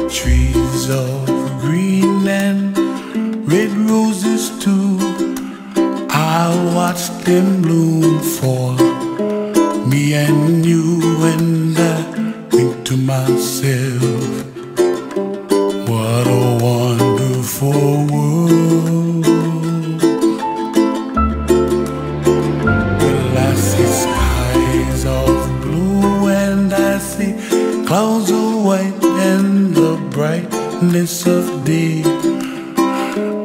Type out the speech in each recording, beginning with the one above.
Trees of Greenland, red roses too. I watch them bloom for me and you, and I think to myself, what a wonderful world. Well, I see skies of blue and I see clouds of white and the brightness of day.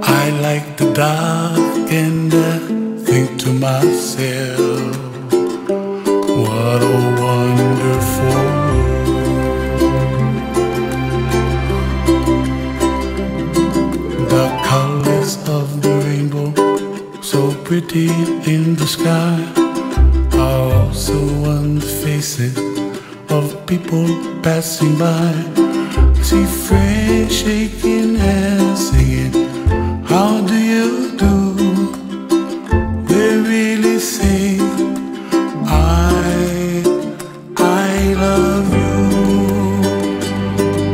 I like the dark and I think to myself, what a wonderful world. The colors of the rainbow, so pretty in the sky, are also on the faces of people passing by. I see friends shaking hands, singing, how do you do? They really say, I love you.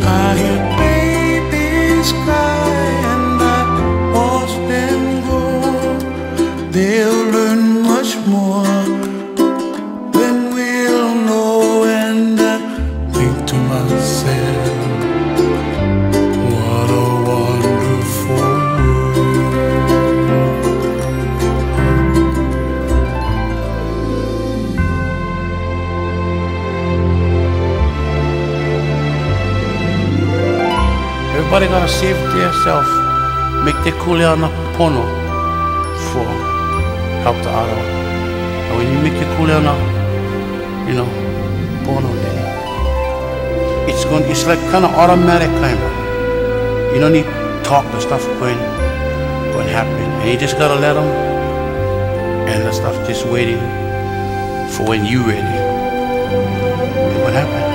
I hear babies cry and I watch them go. They'll learn much more than we'll know, and I think to myself, what a wonderful world. Everybody gotta save themselves, make their kuleana pono for help the other. And when you make your kuleana, pono, then it's like kind of automatic kind of. You don't need to talk the stuff going happen, and you just gotta let them, and the stuff just waiting for when you ready. And what happened?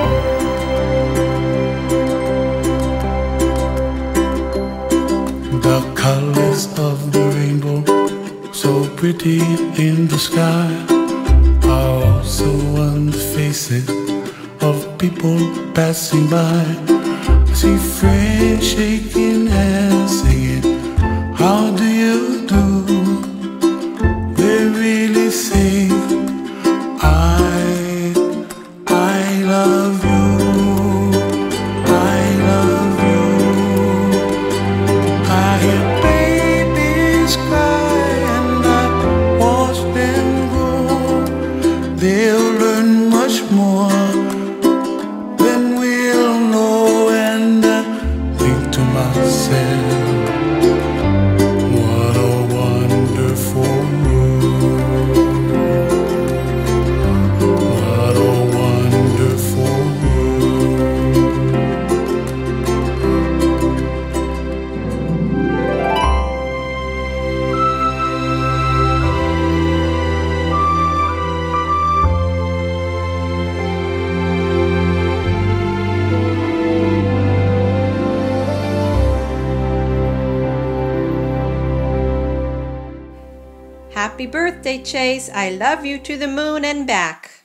The colors of the rainbow, so pretty in the sky, are also on the faces of people passing by. I see friends shaking hands, singing, how do you do? They really say, I love you. I love you. I hear babies cry and I watch them grow. They'll learn much more than we'll know, and I think to myself, what a wonderful world. What a wonderful world. Happy birthday, Chase. I love you to the moon and back.